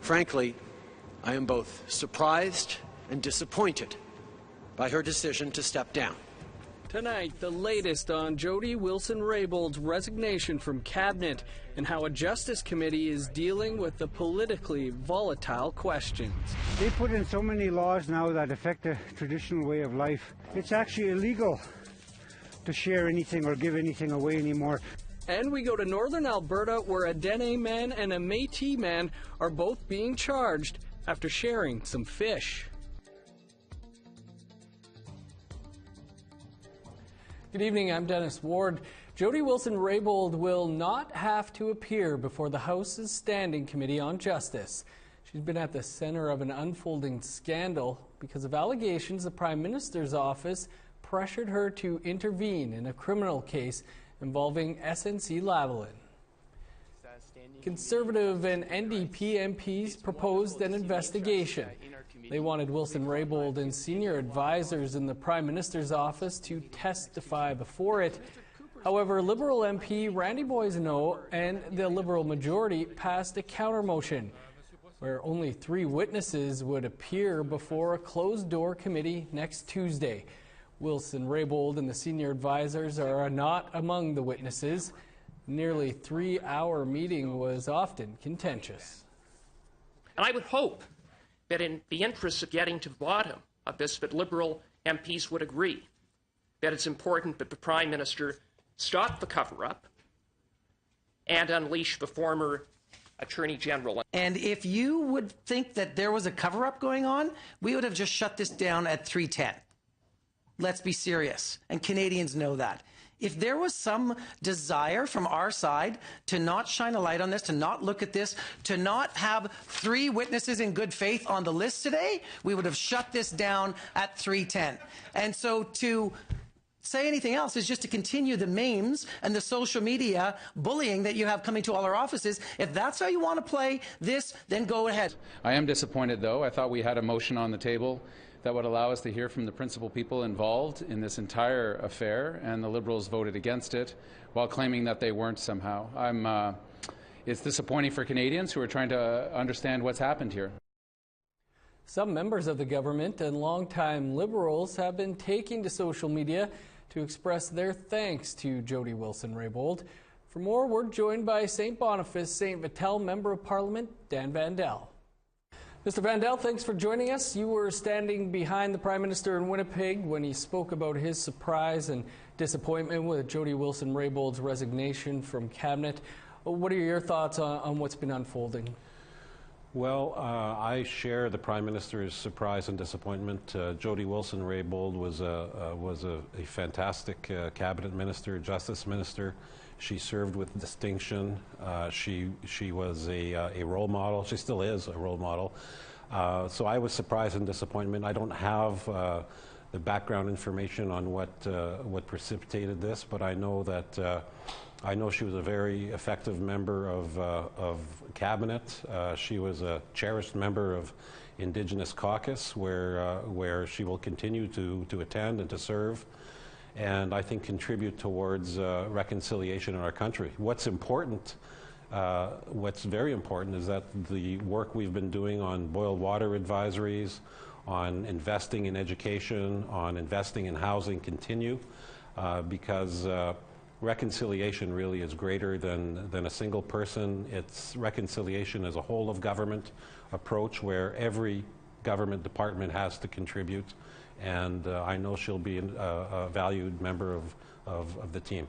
Frankly, I am both surprised and disappointed by her decision to step down. Tonight, the latest on Jody Wilson-Raybould's resignation from Cabinet and how a Justice Committee is dealing with the politically volatile questions. They put in so many laws now that affect the traditional way of life. It's actually illegal to share anything or give anything away anymore. And we go to northern Alberta, where a Dene man and a Metis man are both being charged after sharing some fish. Good evening, I'm Dennis Ward. Jody Wilson-Raybould will not have to appear before the House's Standing Committee on Justice. She's been at the center of an unfolding scandal because of allegations the Prime Minister's office pressured her to intervene in a criminal case involving SNC-Lavalin. Conservative and NDP MPs proposed an investigation. They wanted Wilson-Raybould and senior advisors in the Prime Minister's office to testify before it. However, Liberal MP Randy Boissonnault and the Liberal majority passed a counter-motion where only 3 witnesses would appear before a closed-door committee next Tuesday. Wilson-Raybould and the senior advisors are not among the witnesses. Nearly 3-hour meeting was often contentious. And I would hope that in the interest of getting to the bottom of this, that Liberal MPs would agree that it's important that the Prime Minister stop the cover-up and unleash the former Attorney General. And if you would think that there was a cover-up going on, we would have just shut this down at 3:10. Let's be serious, and Canadians know that. If there was some desire from our side to not shine a light on this, to not look at this, to not have 3 witnesses in good faith on the list today, we would have shut this down at 3:10. And so to say anything else is just to continue the memes and the social media bullying that you have coming to all our offices. If that's how you want to play this, then go ahead. I am disappointed, though. I thought we had a motion on the table that would allow us to hear from the principal people involved in this entire affair, and the Liberals voted against it while claiming that they weren't somehow. It's disappointing for Canadians who are trying to understand what's happened here. Some members of the government and longtime Liberals have been taking to social media to express their thanks to Jody Wilson-Raybould. For more, we're joined by St. Boniface, St. Vital Member of Parliament, Dan Vandel. Mr. Vandel, thanks for joining us. You were standing behind the Prime Minister in Winnipeg when he spoke about his surprise and disappointment with Jody Wilson-Raybould's resignation from Cabinet. What are your thoughts on what's been unfolding? Well, I share the Prime Minister's surprise and disappointment. Jody Wilson-Raybould was a fantastic Cabinet Minister, Justice Minister. She served with distinction. She was a role model. She still is a role model. So I was surprised and disappointment. I don't have the background information on what precipitated this, but I know that I know she was a very effective member of Cabinet. She was a cherished member of Indigenous Caucus, where she will continue to attend and to serve, and I think contribute towards reconciliation in our country. What's important, what's very important, is that the work we've been doing on boiled water advisories, on investing in education, on investing in housing continue, because reconciliation really is greater than a single person. It's reconciliation as a whole of government approach where every government department has to contribute, and I know she'll be a valued member of the team.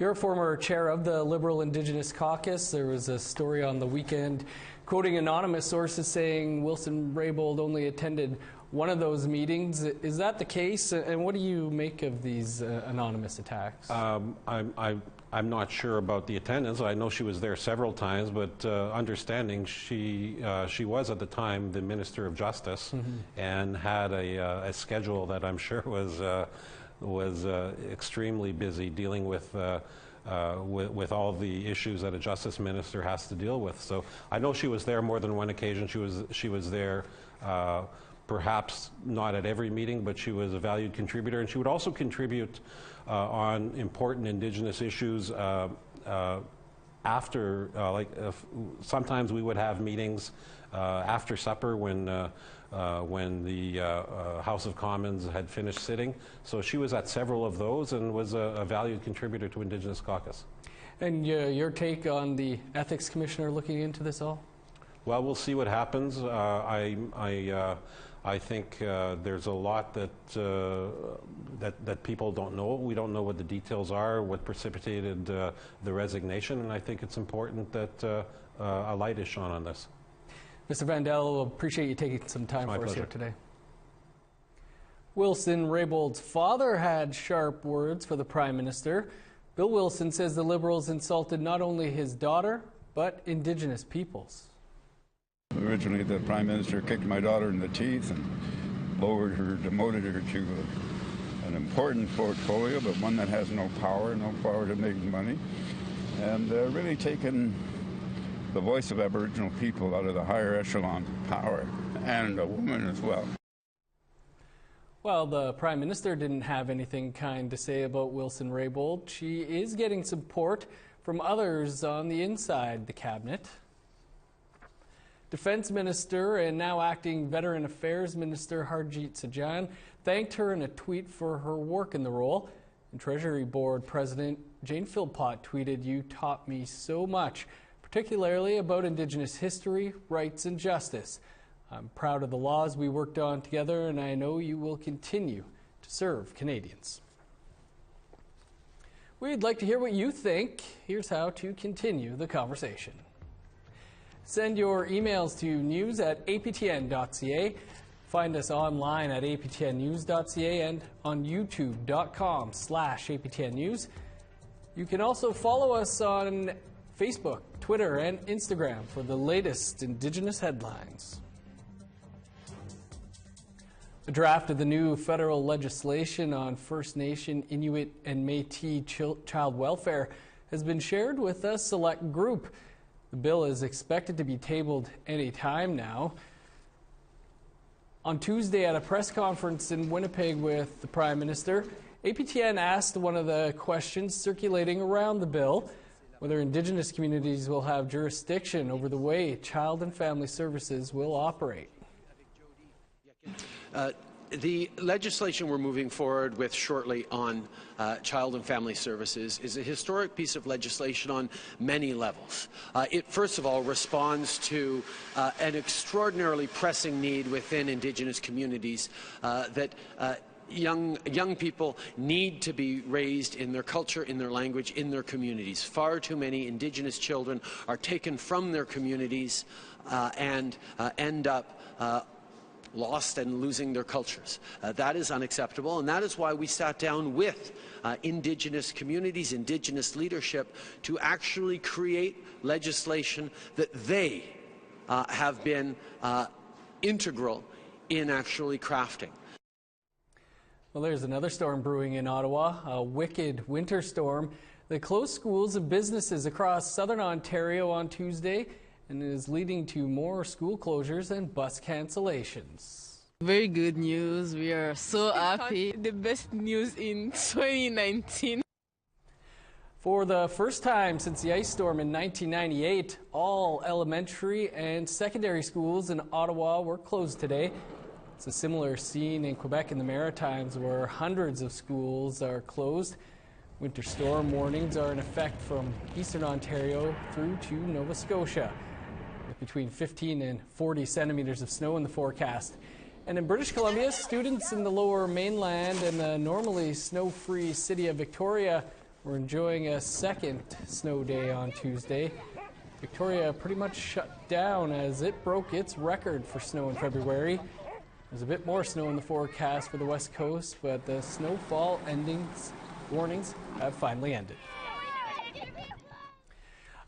You're a former chair of the Liberal Indigenous Caucus. There was a story on the weekend quoting anonymous sources saying Wilson-Raybould only attended one of those meetings. Is that the case? And what do you make of these anonymous attacks? I'm not sure about the attendance. I know she was there several times, but understanding she was at the time the Minister of Justice, and had a schedule that I'm sure was extremely busy dealing with all the issues that a Justice Minister has to deal with. So I know she was there more than one occasion. She was there. Perhaps not at every meeting, but she was a valued contributor, and she would also contribute on important Indigenous issues after, sometimes we would have meetings after supper when the House of Commons had finished sitting. So she was at several of those and was a valued contributor to Indigenous Caucus. And your take on the Ethics Commissioner looking into this all? Well, we'll see what happens. I think there's a lot that people don't know. We don't know what the details are, what precipitated the resignation, and I think it's important that a light is shone on this. Mr. Vandel, appreciate you taking some time for us here today. Wilson-Raybould's father had sharp words for the Prime Minister. Bill Wilson says the Liberals insulted not only his daughter, but Indigenous peoples. Originally, the Prime Minister kicked my daughter in the teeth and demoted her to an important portfolio, but one that has no power to make money, and really taken the voice of Aboriginal people out of the higher echelon power, and a woman as well. Well, the Prime Minister didn't have anything kind to say about Wilson-Raybould. She is getting support from others on the inside the cabinet. Defense Minister and now acting Veteran Affairs Minister Harjit Sajjan thanked her in a tweet for her work in the role. And Treasury Board President Jane Philpott tweeted, "You taught me so much, particularly about Indigenous history, rights and justice. I'm proud of the laws we worked on together, and I know you will continue to serve Canadians." We'd like to hear what you think. Here's how to continue the conversation. Send your emails to news@aptn.ca. Find us online at aptnnews.ca and on youtube.com/aptnnews. You can also follow us on Facebook, Twitter, and Instagram for the latest Indigenous headlines. A draft of the new federal legislation on First Nation, Inuit, and Métis child welfare has been shared with a select group. The bill is expected to be tabled any time now. On Tuesday at a press conference in Winnipeg with the Prime Minister, APTN asked one of the questions circulating around the bill, whether Indigenous communities will have jurisdiction over the way Child and Family Services will operate. The legislation we're moving forward with shortly on Child and Family Services is a historic piece of legislation on many levels. It, first of all, responds to an extraordinarily pressing need within Indigenous communities that young people need to be raised in their culture, in their language, in their communities. Far too many Indigenous children are taken from their communities and end up lost and losing their cultures. That is unacceptable, and that is why we sat down with Indigenous communities, Indigenous leadership, to actually create legislation that they have been integral in actually crafting. Well, there's another storm brewing in Ottawa, a wicked winter storm that closed schools and businesses across southern Ontario on Tuesday and is leading to more school closures and bus cancellations. Very good news. We are so happy. The best news in 2019. For the first time since the ice storm in 1998, all elementary and secondary schools in Ottawa were closed today. It's a similar scene in Quebec and the Maritimes, where hundreds of schools are closed. Winter storm warnings are in effect from eastern Ontario through to Nova Scotia, with between 15 and 40 centimeters of snow in the forecast. And in British Columbia, students in the Lower Mainland and the normally snow-free city of Victoria were enjoying a second snow day on Tuesday. Victoria pretty much shut down as it broke its record for snow in February. There's a bit more snow in the forecast for the West Coast, but the snowfall warnings have finally ended.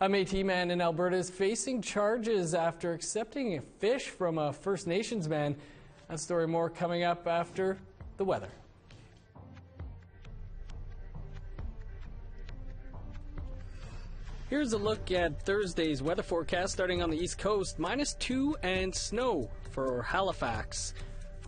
A Métis man in Alberta is facing charges after accepting a fish from a First Nations man. That story more coming up after the weather. Here's a look at Thursday's weather forecast starting on the East Coast. -2 and snow for Halifax.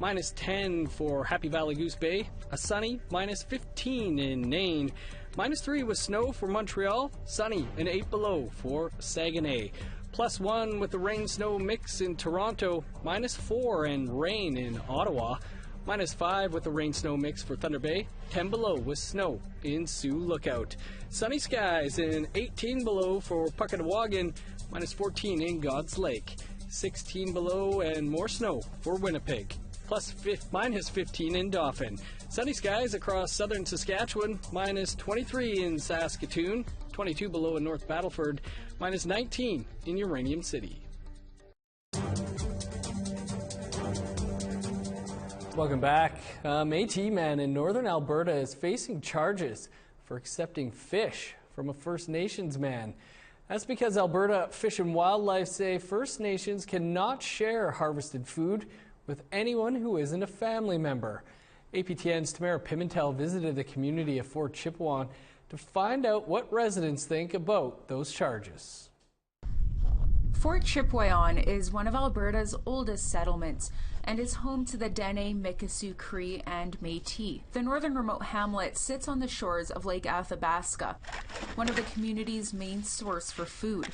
-10 for Happy Valley Goose Bay. A sunny -15 in Nain. -3 with snow for Montreal, sunny and 8 below for Saguenay. +1 with the rain-snow mix in Toronto, -4 and rain in Ottawa. -5 with the rain-snow mix for Thunder Bay, 10 below with snow in Sioux Lookout. Sunny skies and 18 below for Puckatawagan, -14 in God's Lake. 16 below and more snow for Winnipeg. -15 in Dauphin. Sunny skies across southern Saskatchewan, -23 in Saskatoon, 22 below in North Battleford, -19 in Uranium City. Welcome back. A Métis man in northern Alberta is facing charges for accepting fish from a First Nations man. That's because Alberta Fish and Wildlife say First Nations cannot share harvested food with anyone who isn't a family member. APTN's Tamara Pimentel visited the community of Fort Chipewyan to find out what residents think about those charges. Fort Chipewyan is one of Alberta's oldest settlements and is home to the Dene, Mikisew Cree, and Métis. The northern remote hamlet sits on the shores of Lake Athabasca, one of the community's main source for food.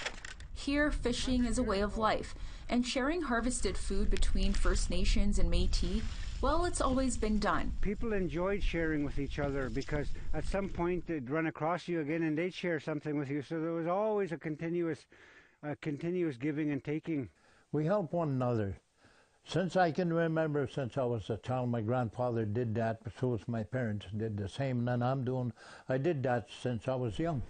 Here, fishing is a way of life, and sharing harvested food between First Nations and Métis, well, it's always been done. People enjoyed sharing with each other because at some point they'd run across you again and they'd share something with you, so there was always a continuous giving and taking. We help one another. Since I can remember, since I was a child, my grandfather did that, so as my parents did the same, and I did that since I was young.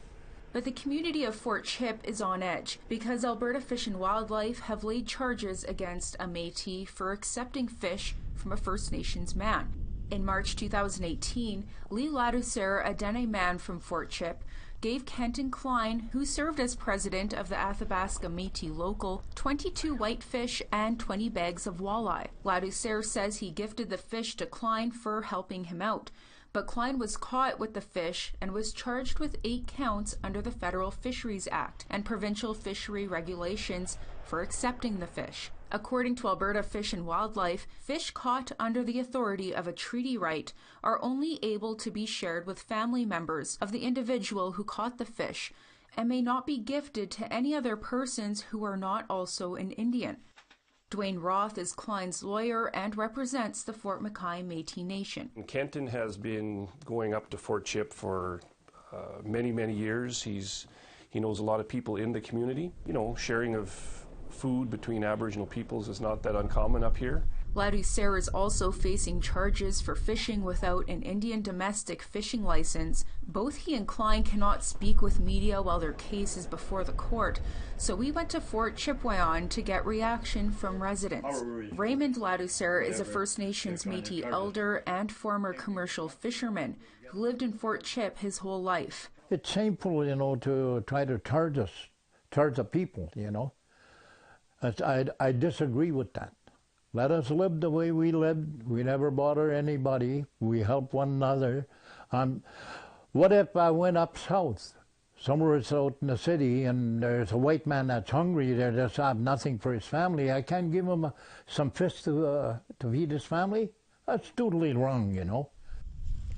But the community of Fort Chip is on edge because Alberta Fish and Wildlife have laid charges against a Métis for accepting fish from a First Nations man. In March 2018, Lee Ladouceur, a Dene man from Fort Chip, gave Kenton Klein, who served as president of the Athabasca Métis Local, 22 whitefish and 20 bags of walleye. Ladouceur says he gifted the fish to Klein for helping him out, but Klein was caught with the fish and was charged with 8 counts under the Federal Fisheries Act and provincial fishery regulations for accepting the fish. According to Alberta Fish and Wildlife, fish caught under the authority of a treaty right are only able to be shared with family members of the individual who caught the fish and may not be gifted to any other persons who are not also an Indian. Dwayne Roth is Klein's lawyer and represents the Fort McKay Métis Nation. Kenton has been going up to Fort Chip for many, many years. He knows a lot of people in the community. You know, sharing of food between Aboriginal peoples is not that uncommon up here. Ladouceur is also facing charges for fishing without an Indian domestic fishing license. Both he and Klein cannot speak with media while their case is before the court, so we went to Fort Chipewyan to get reaction from residents. Raymond Ladouceur is a First Nations Métis elder and former commercial fisherman who lived in Fort Chip his whole life. It's shameful, you know, to try to charge the people, you know. I disagree with that. Let us live the way we lived. We never bother anybody. We help one another. What if I went up south, somewhere out in the city, and there's a white man that's hungry, they just have nothing for his family. I can't give him some fish to feed his family? That's totally wrong, you know.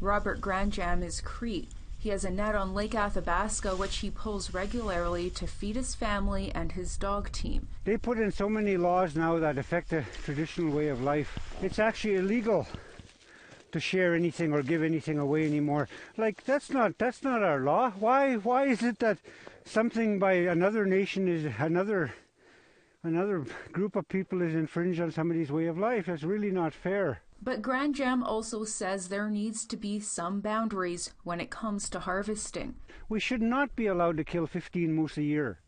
Robert Granjam is Cree. He has a net on Lake Athabasca, which he pulls regularly to feed his family and his dog team. They put in so many laws now that affect the traditional way of life. It's actually illegal to share anything or give anything away anymore. Like, that's not our law. Why is it that something by another nation is another group of people is infringed on somebody's way of life? That's really not fair. But Granjam also says there needs to be some boundaries when it comes to harvesting. We should not be allowed to kill 15 moose a year.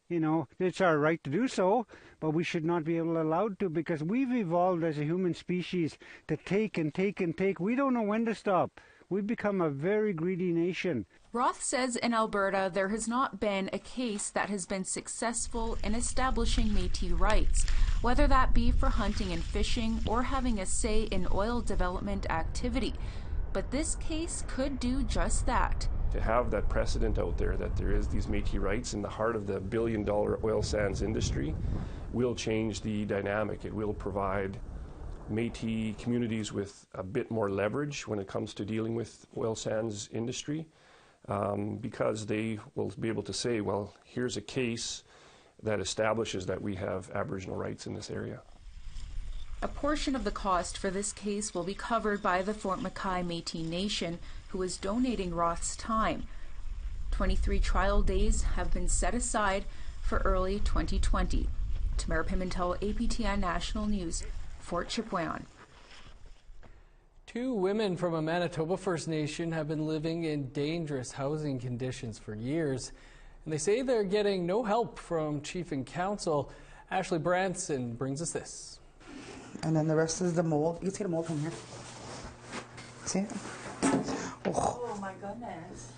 You know, it's our right to do so, but we should not be allowed to, because we've evolved as a human species to take and take and take. We don't know when to stop. We've become a very greedy nation. Roth says in Alberta there has not been a case that has been successful in establishing Métis rights, whether that be for hunting and fishing or having a say in oil development activity. But this case could do just that. To have that precedent out there that there is these Métis rights in the heart of the billion-dollar oil sands industry will change the dynamic. It will provide Métis communities with a bit more leverage when it comes to dealing with oil sands industry. because they will be able to say, well, here's a case that establishes that we have Aboriginal rights in this area. A portion of the cost for this case will be covered by the Fort McKay Métis Nation, who is donating Roth's time. 23 trial days have been set aside for early 2020. Tamara Pimentel, APTN National News, Fort Chipewyan. 2 women from a Manitoba First Nation have been living in dangerous housing conditions for years, and they say they're getting no help from Chief and Council. Ashley Branson brings us this. And then the rest is the mold. You can see the mold from here. See it? Oh my goodness.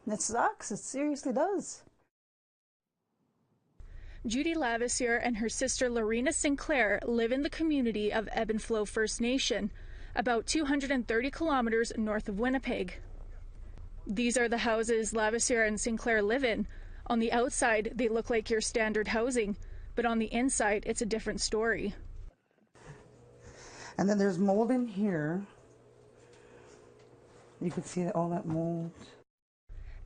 It sucks. It seriously does. Judy Lavisier and her sister Lorena Sinclair live in the community of Ebb and Flow First Nation, about 230 kilometers north of Winnipeg. These are the houses Lavisier and Sinclair live in. On the outside, they look like your standard housing, but on the inside, it's a different story. And then there's mold in here. You can see all that mold.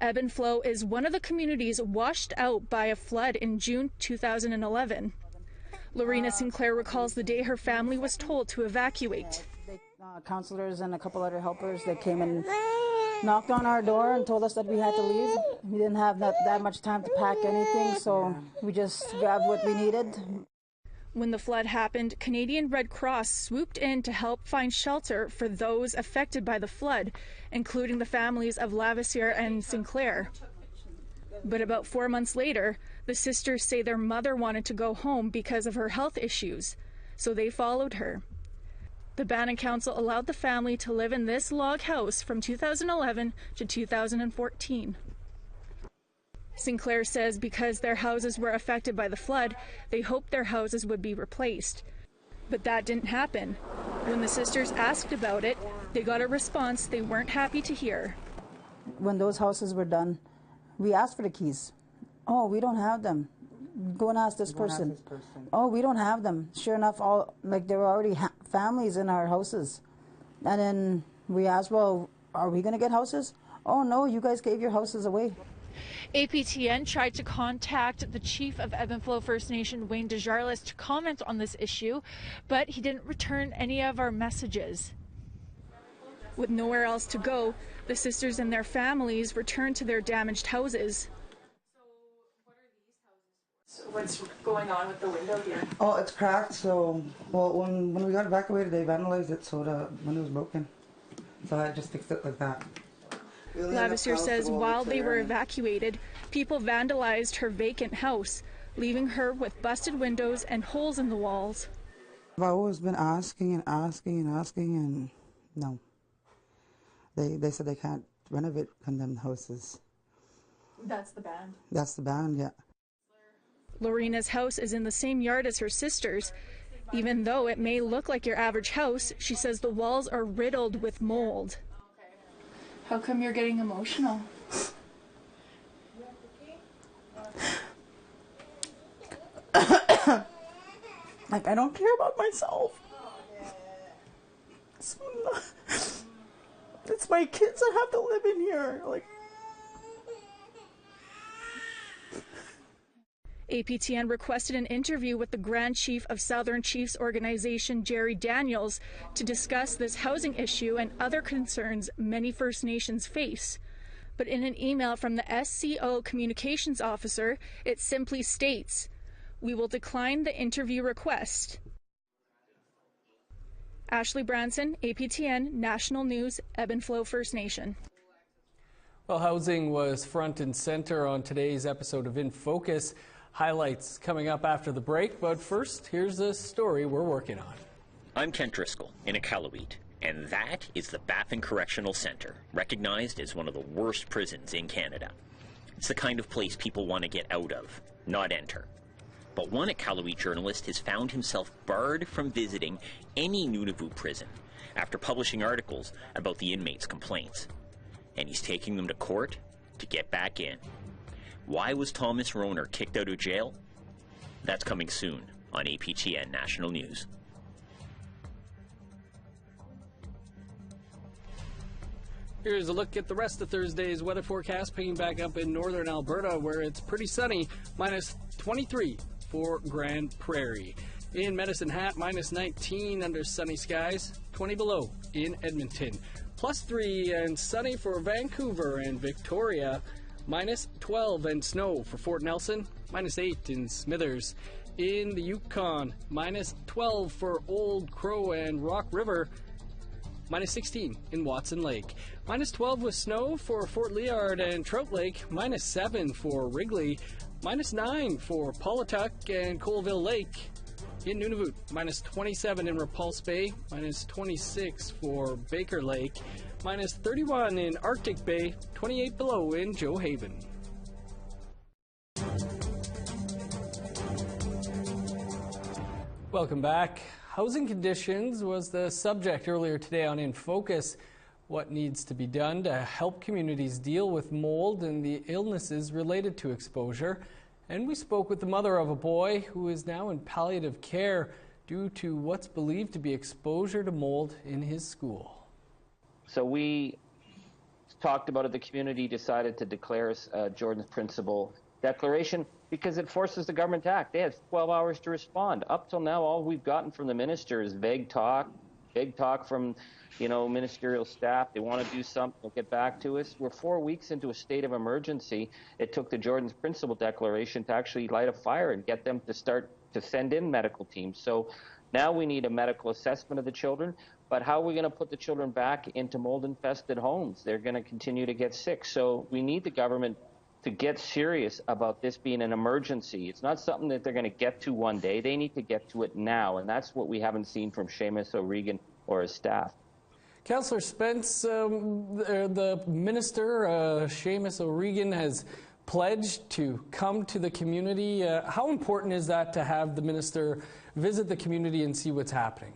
Ebb and Flow is one of the communities washed out by a flood in June 2011. Lorena Sinclair recalls the day her family was told to evacuate. Counselors and a couple other helpers, they came and knocked on our door and told us that we had to leave. We didn't have that much time to pack anything, so we just grabbed what we needed. When the flood happened, Canadian Red Cross swooped in to help find shelter for those affected by the flood, including the families of Lavisier and Sinclair. But about 4 months later, the sisters say their mother wanted to go home because of her health issues, so they followed her. The Bannon Council allowed the family to live in this log house from 2011 to 2014. Sinclair says because their houses were affected by the flood, they hoped their houses would be replaced. But that didn't happen. When the sisters asked about it, they got a response they weren't happy to hear. When those houses were done, we asked for the keys. Oh, we don't have them. Go and ask this person. Oh, we don't have them. Sure enough, there were already families in our houses. And then we asked, well, are we going to get houses? Oh, no, you guys gave your houses away. APTN tried to contact the chief of Ebb and Flow First Nation, Wayne Desjarlais, to comment on this issue, but he didn't return any of our messages. With nowhere else to go, the sisters and their families returned to their damaged houses. So what's going on with the window here? Oh, it's cracked, so, well, when we got evacuated, they vandalized it, so the window was broken. So I just fixed it like that. Lavisier says while they were evacuated, people vandalized her vacant house, leaving her with busted windows and holes in the walls. I've always been asking and asking and asking, and no. They said they can't renovate condemned houses. That's the ban? That's the ban, yeah. Lorena's house is in the same yard as her sister's. Even though it may look like your average house, she says the walls are riddled with mold. How come you're getting emotional? Like, I don't care about myself. It's my kids that have to live in here. Like, APTN requested an interview with the Grand Chief of Southern Chiefs Organization, Jerry Daniels, to discuss this housing issue and other concerns many First Nations face. But in an email from the SCO Communications Officer, it simply states, "We will decline the interview request." Ashley Branson, APTN National News, Ebb and Flow First Nation. Well, housing was front and center on today's episode of In Focus. Highlights coming up after the break, but first, here's a story we're working on. I'm Kent Driscoll in Iqaluit, and that is the Baffin Correctional Centre, recognized as one of the worst prisons in Canada. It's the kind of place people want to get out of, not enter. But one Iqaluit journalist has found himself barred from visiting any Nunavut prison after publishing articles about the inmates' complaints. And he's taking them to court to get back in. Why was Thomas Rohner kicked out of jail? That's coming soon on APTN National News. Here's a look at the rest of Thursday's weather forecast, picking back up in northern Alberta, where it's pretty sunny, minus 23 for Grand Prairie. In Medicine Hat, minus 19 under sunny skies, 20 below in Edmonton. Plus 3 and sunny for Vancouver and Victoria, minus 12 and snow for Fort Nelson, minus 8 in Smithers. In the Yukon, minus 12 for Old Crow and Rock River, minus 16 in Watson Lake. Minus 12 with snow for Fort Liard and Trout Lake, minus 7 for Wrigley, minus 9 for Paulatuck and Colville Lake. In Nunavut, minus 27 in Repulse Bay, minus 26 for Baker Lake, minus 31 in Arctic Bay, 28 below in Joe Haven. Welcome back. Housing conditions was the subject earlier today on In Focus. What needs to be done to help communities deal with mold and the illnesses related to exposure? And we spoke with the mother of a boy who is now in palliative care due to what's believed to be exposure to mold in his school. So we talked about it. The community decided to declare Jordan's Principle Declaration because it forces the government to act. They had 12 hours to respond. Up till now, all we've gotten from the minister is vague talk from, ministerial staff. They want to do something, they'll get back to us. We're 4 weeks into a state of emergency. It took the Jordan's Principle Declaration to actually light a fire and get them to start to send in medical teams. So now we need a medical assessment of the children. But how are we going to put the children back into mold-infested homes? They're going to continue to get sick. So we need the government to get serious about this being an emergency. It's not something that they're going to get to one day. They need to get to it now, and that's what we haven't seen from Seamus O'Regan or his staff. Councillor Spence, the minister, Seamus O'Regan, has pledged to come to the community. How important is that to have the minister visit the community and see what's happening?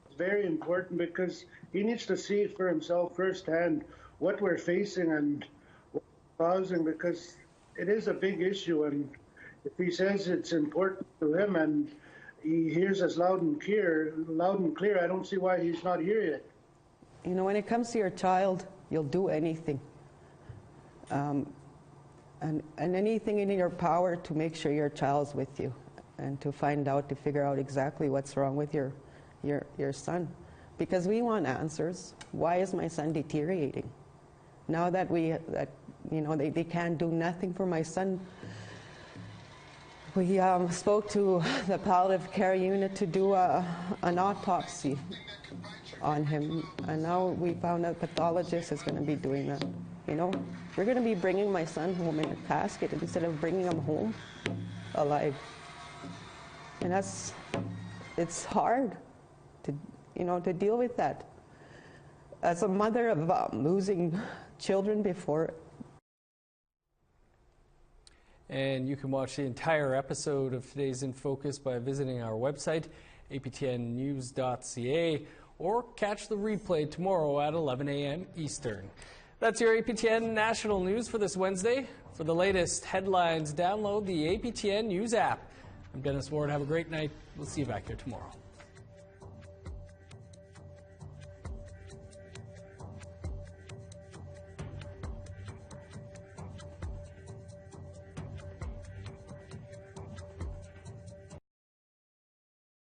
It's very important because he needs to see it for himself firsthand what we're facing and what we're causing, because it is a big issue. And if he says it's important to him and he hears us loud and clear, I don't see why he's not here yet. When it comes to your child, you'll do anything. And anything in your power to make sure your child's with you and to figure out exactly what's wrong with your son. Because we want answers. Why is my son deteriorating? Now that they can't do nothing for my son, we spoke to the palliative care unit to do an autopsy on him, and now we found out the pathologist is going to be doing that. We're going to be bringing my son home in a casket instead of bringing him home alive. And it's hard to deal with that. As a mother of losing children before. And you can watch the entire episode of today's In Focus by visiting our website, aptnnews.ca, or catch the replay tomorrow at 11 a.m. Eastern. That's your APTN National News for this Wednesday. For the latest headlines, download the APTN News app. I'm Dennis Ward. Have a great night. We'll see you back here tomorrow.